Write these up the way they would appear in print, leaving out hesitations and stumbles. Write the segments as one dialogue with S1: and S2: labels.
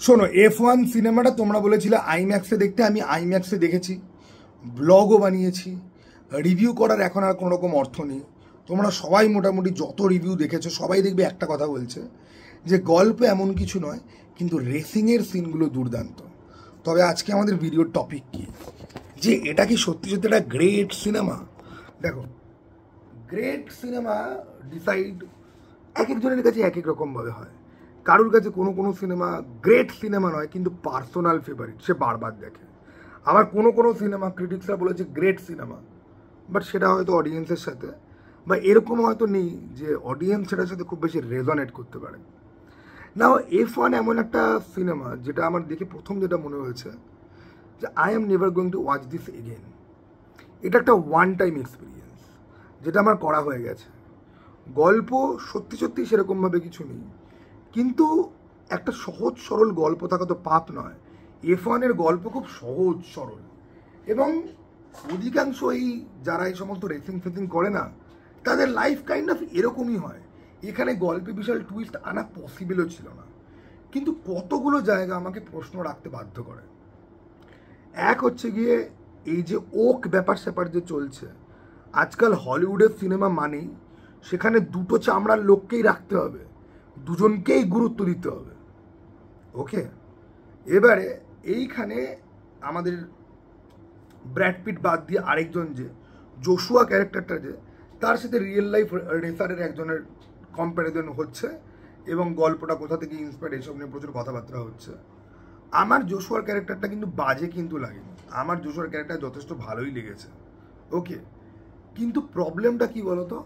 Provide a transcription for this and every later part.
S1: শোনো, F1 সিনেমাটা তোমরা বলেছিলে আইম্যাক্সে দেখতে, আমি আইম্যাক্সে দেখেছি, ব্লগও বানিয়েছি। রিভিউ করার এখন আর কোনো রকম অর্থ নেই। তোমরা সবাই মোটামুটি যত রিভিউ দেখেছো সবাই দেখবে একটা কথা বলছে যে গল্প এমন কিছু নয়, কিন্তু রেসিংয়ের সিনগুলো দুর্দান্ত। তবে আজকে আমাদের ভিডিওর টপিক কি, যে এটা কি সত্যি সত্যি একটা গ্রেট সিনেমা? দেখো, গ্রেট সিনেমা ডিসাইড এক একজনের কাছে এক এক রকমভাবে হয়। কারোর কাছে কোনো কোনো সিনেমা গ্রেট সিনেমা নয়, কিন্তু পার্সোনাল ফেভারিট, সে বারবার দেখে। আবার কোনো কোনো সিনেমা ক্রিটিক্সরা বলেছে গ্রেট সিনেমা, বাট সেটা হয়তো অডিয়েন্সের সাথে বা এরকম হয়তো নেই যে অডিয়েন্স সেটার সাথে খুব বেশি রেজনেট করতে পারে। নাও F1 এমন একটা সিনেমা যেটা আমার দেখে প্রথম যেটা মনে হয়েছে যে I am never going to watch this again. এটা একটা ওয়ান টাইম এক্সপিরিয়েন্স, যেটা আমার করা হয়ে গেছে। গল্প সত্যি সত্যি সেরকমভাবে কিছু নেই, কিন্তু একটা সহজ সরল গল্প থাকা তো পাপ নয়। F1-এর গল্প খুব সহজ সরল, এবং অধিকাংশ যারা এই সমস্ত রেসিং ফেসিং করে না, তাদের লাইফ কাইন্ড অফ এরকমই হয়। এখানে গল্পে বিশাল টুইস্ট আনা পসিবলও ছিল না, কিন্তু কতগুলো জায়গা আমাকে প্রশ্ন রাখতে বাধ্য করে। এক হচ্ছে গিয়ে এই যে ওক ব্যাপার স্যাপার যে চলছে আজকাল হলিউডের সিনেমা মানেই সেখানে দুটো চামড়ার লোককেই রাখতে হবে, দুজনকেই গুরুত্ব দিতে হবে। ওকে, এবারে এইখানে আমাদের ব্র্যাড পিট বাদ দিয়ে আরেকজন যে জোশুয়া ক্যারেক্টারটা, যে তার সাথে রিয়েল লাইফ রেসারের একজনের কম্প্যারিজন হচ্ছে, এবং গল্পটা কোথা থেকে ইন্সপায়ার্ড এসব নিয়ে প্রচুর কথাবার্তা হচ্ছে। আমার জোশুয়ার ক্যারেক্টারটা কিন্তু বাজে কিন্তু লাগেনি, আমার জোশুয়ার ক্যারেক্টার যথেষ্ট ভালোই লেগেছে। ওকে, কিন্তু প্রবলেমটা কি বলতো,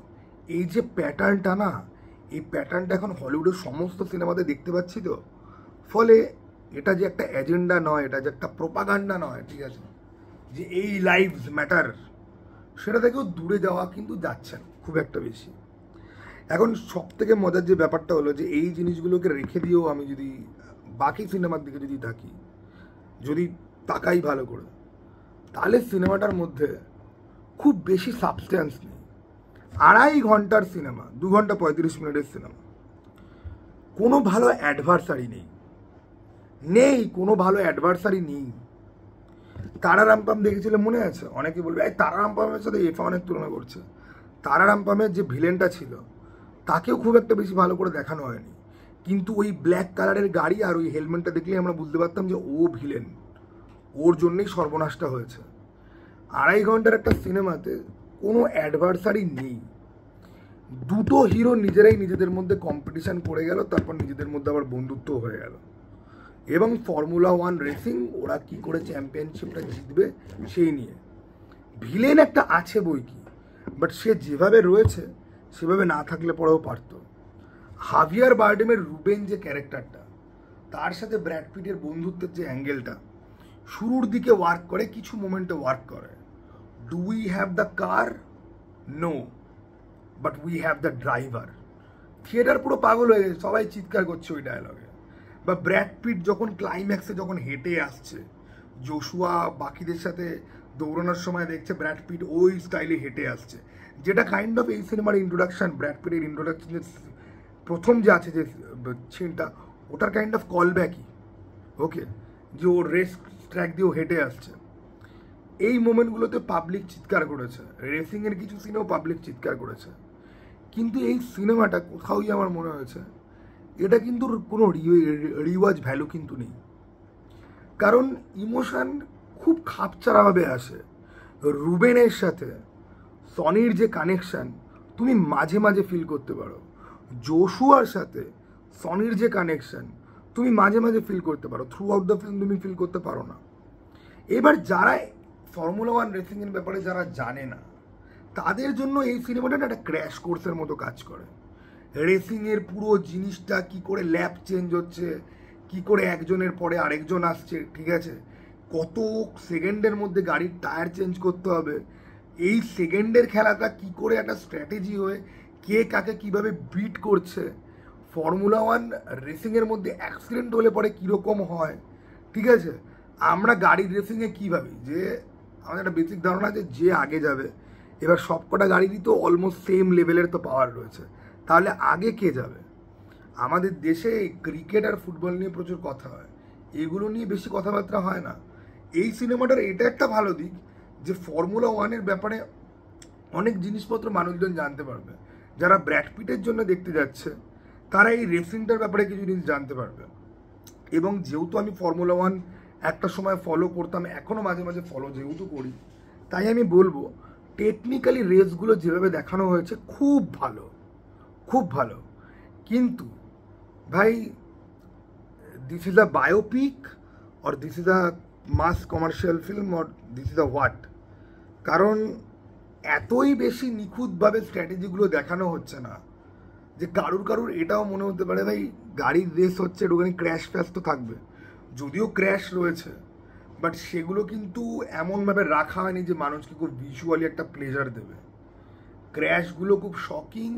S1: এই যে প্যাটার্নটা না, এই প্যাটার্নটা এখন হলিউডের সমস্ত সিনেমাতে দেখতে পাচ্ছি তো। ফলে এটা যে একটা এজেন্ডা নয়, এটা যে একটা প্রোপাগান্ডা নয়, ঠিক আছে, যে এই লাইভস ম্যাটার, সেটা থেকেও দূরে যাওয়া কিন্তু যাচ্ছে না খুব একটা বেশি। এখন সব থেকে মজার যে ব্যাপারটা হলো যে এই জিনিসগুলোকে রেখে দিয়েও আমি যদি বাকি সিনেমার দিকে যদি যদি তাকাই ভালো করে, তাহলে সিনেমাটার মধ্যে খুব বেশি সাবস্ট্যান্স নেই। 2.5 ঘন্টার সিনেমা, 2 ঘন্টা 35 মিনিটের সিনেমা, কোনো ভালো অ্যাডভার্সারি নেই, কোনো ভালো অ্যাডভার্সারি নেই। তারা রামপাম দেখেছিলে মনে আছে? অনেকে বলবে এই তারা রামপামের সাথে F1-এর তুলনা করছে। তারা রামপামের যে ভিলেনটা ছিল তাকেও খুব একটা বেশি ভালো করে দেখানো হয়নি, কিন্তু ওই ব্ল্যাক কালারের গাড়ি আর ওই হেলমেটটা দেখলেই আমরা বুঝতে পারতাম যে ও ভিলেন, ওর জন্যই সর্বনাশটা হয়েছে। 2.5 ঘন্টার একটা সিনেমাতে কোনো অ্যাডভার্সারি নেই, দুটো হিরো নিজেরাই নিজেদের মধ্যে কম্পিটিশান করে গেল, তারপর নিজেদের মধ্যে আবার বন্ধুত্ব হয়ে গেল। এবং ফর্মুলা 1 রেসিং, ওরা কি করে চ্যাম্পিয়নশিপটা জিতবে সেই নিয়ে। ভিলেন একটা আছে বই কি, বাট সে যেভাবে রয়েছে সেভাবে না থাকলে পরেও পারত। হাভিয়ার বারডেমের রুবেন যে ক্যারেক্টারটা, তার সাথে ব্র্যাড পিটের বন্ধুত্বের যে অ্যাঙ্গেলটা শুরুর দিকে ওয়ার্ক করে, কিছু মোমেন্টে ওয়ার্ক করে। Do we have the car? No, but we have the driver. Theatre পুরো পাগল হয়ে গেছে, সবাই চিৎকার করছে ওই ডায়লগে। বা ব্র্যাড পিট যখন ক্লাইম্যাক্সে যখন হেঁটে আসছে, জোশুয়া বাকিদের সাথে দৌড়ানোর সময় দেখছে ব্র্যাড পিট ওই স্টাইলে হেঁটে আসছে, যেটা কাইন্ড অফ এই সিনেমার ইন্ট্রোডাকশন, ব্র্যাড পিটের ইন্ট্রোডাকশনের প্রথম যে আছে যে সিনটা, ওটার কাইন্ড অফ কল ব্যাকই। ওকে, যে ও রেস ট্র্যাক দিয়েও হেঁটে আসছে। এই মোমেন্টগুলোতে পাবলিক চিৎকার করেছে, রেসিংয়ের কিছু সিনেও পাবলিক চিৎকার করেছে। কিন্তু এই সিনেমাটা কোথাওই আমার মনে হয়েছে এটা কিন্তু কোনো রিওয়াজ ভ্যালু কিন্তু নেই, কারণ ইমোশন খুব খাপছাড়াভাবে আসে। রুবেনের সাথে সনির যে কানেকশান তুমি মাঝে মাঝে ফিল করতে পারো, জোশুয়ার সাথে সনির যে কানেকশান তুমি মাঝে মাঝে ফিল করতে পারো, থ্রু আউট দ্য ফিল্ম তুমি ফিল করতে পারো না। এবার যারা ফর্মুলা 1 রেসিংয়ের ব্যাপারে যারা জানে না, তাদের জন্য এই সিনেমাটা একটা ক্র্যাশ কোর্সের মতো কাজ করে। রেসিংয়ের পুরো জিনিসটা কি করে ল্যাপ চেঞ্জ হচ্ছে, কি করে একজনের পরে আরেকজন আসছে, ঠিক আছে, কত সেকেন্ডের মধ্যে গাড়ির টায়ার চেঞ্জ করতে হবে, এই সেকেন্ডের খেলাটা কি করে একটা স্ট্র্যাটেজি হয়ে কে কাকে কিভাবে বিট করছে, ফর্মুলা 1 রেসিংয়ের মধ্যে অ্যাক্সিডেন্ট হলে পরে কীরকম হয়, ঠিক আছে। আমরা গাড়ির রেসিংয়ে কী ভাবি, যে আমাদের একটা বেসিক ধারণা আছে যে আগে যাবে। এবার সবকটা গাড়িরই তো অলমোস্ট সেম লেভেলের তো পাওয়ার রয়েছে, তাহলে আগে কে যাবে? আমাদের দেশে ক্রিকেট আর ফুটবল নিয়ে প্রচুর কথা হয়, এগুলো নিয়ে বেশি কথাবার্তা হয় না। এই সিনেমাটার এটা একটা ভালো দিক যে ফর্মুলা ওয়ানের ব্যাপারে অনেক জিনিসপত্র মানুষজন জানতে পারবে। যারা ব্র্যাড পিটের জন্য দেখতে যাচ্ছে তারা এই রেসিংটার ব্যাপারে কিছু জিনিস জানতে পারবে। এবং যেহেতু আমি ফর্মুলা ওয়ান একটা সময় ফলো করতাম, এখনও মাঝে মাঝে ফলো যেহেতু করি, তাই আমি বলবো টেকনিক্যালি রেসগুলো যেভাবে দেখানো হয়েছে খুব ভালো, খুব ভালো। কিন্তু ভাই, this is a biopic or this is a mass commercial film or this is a what? কারণ এতই বেশি নিখুঁতভাবে স্ট্র্যাটেজিগুলো দেখানো হচ্ছে না যে কারুর এটাও মনে হতে পারে ভাই গাড়ির রেস হচ্ছে, একটুখানি ক্র্যাশ ফ্যাশ তো থাকবে। যদিও ক্র্যাশ রয়েছে, বাট সেগুলো কিন্তু এমনভাবে রাখা হয়নি যে মানুষকে খুব ভিজুয়ালি একটা প্লেজার দেবে। ক্র্যাশগুলো খুব শকিং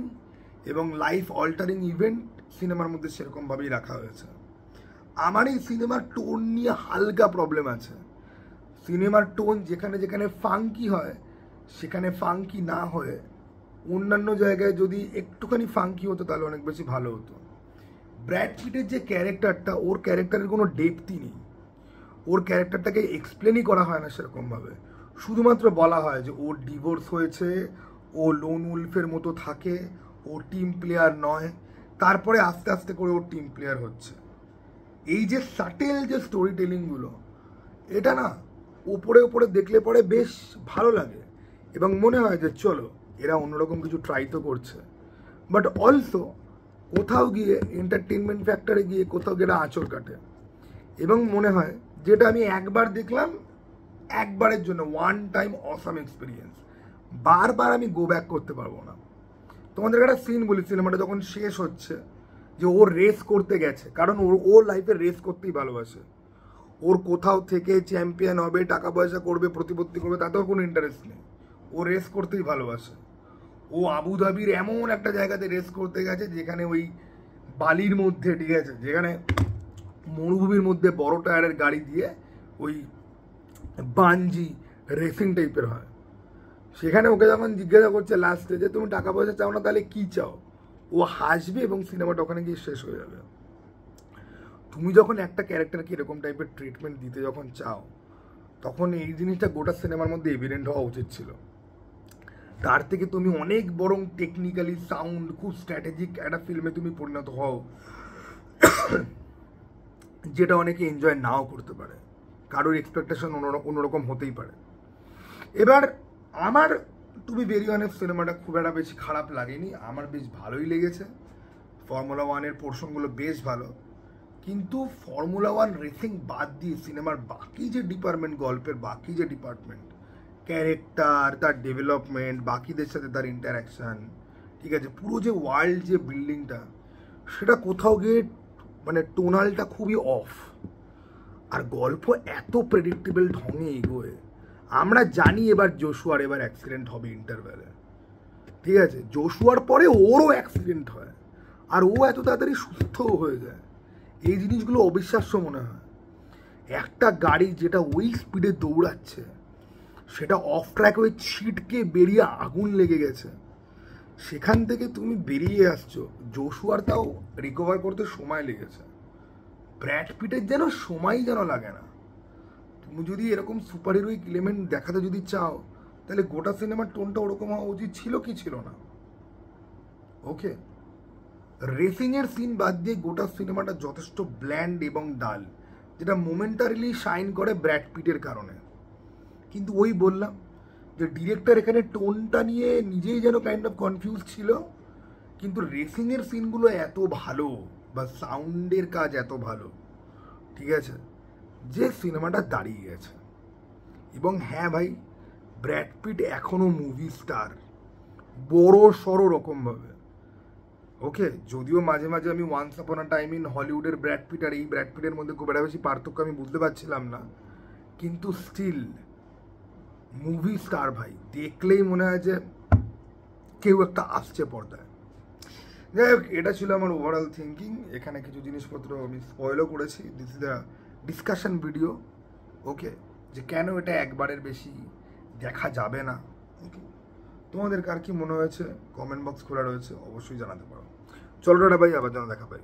S1: এবং লাইফ অল্টারিং ইভেন্ট সিনেমার মধ্যে সেরকমভাবেই রাখা হয়েছে। আমার এই সিনেমার টোন নিয়ে হালকা প্রবলেম আছে। সিনেমার টোন যেখানে যেখানে ফাঙ্কি হয় সেখানে ফাঙ্কি না হয়ে অন্যান্য জায়গায় যদি একটুখানি ফাঙ্কি হতো তাহলে অনেক বেশি ভালো হতো। ব্র্যাড পিটের যে ক্যারেক্টারটা, ওর ক্যারেক্টারের কোনো ডেপথই নেই। ওর ক্যারেক্টারটাকে এক্সপ্লেনই করা হয় না সেরকমভাবে। শুধুমাত্র বলা হয় যে ওর ডিভোর্স হয়েছে, ও লোন উলফের মতো থাকে, ও টিম প্লেয়ার নয়, তারপরে আস্তে আস্তে করে ওর টিম প্লেয়ার হচ্ছে। এই যে সাটেল যে স্টোরি টেলিংগুলো, এটা না ওপরে ওপরে দেখলে পরে বেশ ভালো লাগে এবং মনে হয় যে চলো এরা অন্যরকম কিছু ট্রাই তো করছে। বাট অলসো কোথাও গিয়ে এন্টারটেনমেন্ট ফ্যাক্টরে গিয়ে কোথাও গিয়ে আঁচড় কাটে এবং মনে হয় যেটা আমি একবার দেখলাম, একবারের জন্য ওয়ান টাইম অসাম এক্সপিরিয়েন্স, বারবার আমি গো ব্যাক করতে পারবো না। তোমাদের একটা সিন বলি, সিনেমাটা যখন শেষ হচ্ছে যে ও রেস করতে গেছে, কারণ ও লাইফে রেস করতেই ভালোবাসে। ওর কোথাও থেকে চ্যাম্পিয়ন হবে, টাকা পয়সা করবে, প্রতিপত্তি করবে, তাতেও কোনো ইন্টারেস্ট নেই। ও রেস করতেই ভালোবাসে। ও আবুধাবির এমন একটা জায়গাতে রেস করতে গেছে যেখানে ওই বালির মধ্যে, ঠিক আছে, যেখানে মরুভূমির মধ্যে বড় টায়ারের গাড়ি দিয়ে ওই বানজি রেসিং টাইপের হয়। সেখানে ওকে যখন জিজ্ঞাসা করছে লাস্টে যে তুমি টাকা পয়সা চাও না তাহলে কি চাও, ও হাসবে এবং সিনেমাটা ওখানে গিয়ে শেষ হয়ে যাবে। তুমি যখন একটা ক্যারেক্টারকে এরকম টাইপের ট্রিটমেন্ট দিতে যখন চাও, তখন এই জিনিসটা গোটা সিনেমার মধ্যে এভিডেন্ট হওয়া উচিত ছিল। তার থেকে তুমি অনেক বরং টেকনিক্যালি সাউন্ড খুব স্ট্র্যাটেজিক একটা ফিল্মে তুমি পরিণত হও, যেটা অনেকে এনজয় নাও করতে পারে, কারোর এক্সপেকটেশন অন্যরকম হতেই পারে। এবার আমার টু বি ভেরি অনেস্ট সিনেমাটা খুব একটা বেশি খারাপ লাগেনি, আমার বেশ ভালোই লেগেছে। ফর্মুলা ওয়ানের পোর্শনগুলো বেশ ভালো, কিন্তু ফর্মুলা ওয়ান রেসিং বাদ দিয়ে সিনেমার বাকি যে ডিপার্টমেন্ট, গল্পের বাকি যে ডিপার্টমেন্ট, ক্যারেক্টার, তার ডেভেলপমেন্ট, বাকিদের সাথে তার ইন্টারাকশান, ঠিক আছে, পুরো যে ওয়ার্ল্ড যে বিল্ডিংটা, সেটা কোথাও গিয়ে মানে টোনালটা খুবই অফ। আর গল্প এত প্রেডিক্টেবল ঢঙে এগোয়, আমরা জানি এবার জোশুয়ার এবার অ্যাক্সিডেন্ট হবে ইন্টারভ্যালে, ঠিক আছে, জোশুয়ার পরে ওরও অ্যাক্সিডেন্ট হয় আর ও এত তাড়াতাড়ি সুস্থও হয়ে যায়। এই জিনিসগুলো অবিশ্বাস্য মনে হয়। একটা গাড়ি যেটা ওই স্পিডে দৌড়াচ্ছে সেটা অফ ট্র্যাক হয়ে ছিটকে বেরিয়ে আগুন লেগে গেছে, সেখান থেকে তুমি বেরিয়ে আসছো, জোশুয়ার তাও রিকভার করতে সময় লেগেছে। ব্র্যাড পিটের যেন সময়ই যেন লাগে না। তুমি যদি এরকম সুপার হিরোইক এলিমেন্ট দেখাতে যদি চাও, তাহলে গোটা সিনেমার টোনটা ওরকম হওয়া উচিত ছিল কি ছিল না? ওকে, রেসিংয়ের সিন বাদ দিয়ে গোটা সিনেমাটা যথেষ্ট ব্ল্যান্ড এবং ডাল, যেটা মোমেন্টারিলি শাইন করে ব্র্যাড পিটের কারণে। কিন্তু ওই বললাম যে ডিরেক্টর এখানে টোনটা নিয়ে নিজেই যেন কাইন্ড অফ কনফিউজ ছিল, কিন্তু রেসিংয়ের সিনগুলো এত ভালো বা সাউন্ডের কাজ এত ভালো, ঠিক আছে, যে সিনেমাটা দাঁড়িয়ে গেছে। এবং হ্যাঁ ভাই, ব্র্যাড পিট এখনও মুভি স্টার, বড় সড়ো রকমভাবে। ওকে, যদিও মাঝে মাঝে আমি once upon a time in হলিউডের ব্র্যাড পিট আর এই ব্র্যাড পিটের মধ্যে খুব একটা বেশি পার্থক্য আমি বুঝতে পারছিলাম না, কিন্তু স্টিল মুভি স্টার ভাই, দেখলেই মনে হয় যে কেউ একটা আসছে পর্দায়। যাই হোক, এটা ছিল আমার ওভারঅল থিঙ্কিং। এখানে কিছু জিনিসপত্র আমি স্পয়েলও করেছি। This is the discussion video, okay, যে কেন এটা একবারের বেশি দেখা যাবে না। ওকে, তোমাদের কার কি মনে হয়েছে কমেন্ট বক্স খোলা রয়েছে, অবশ্যই জানাতে পারো। চলো টাটা ভাই, আবার যেন দেখা পাই।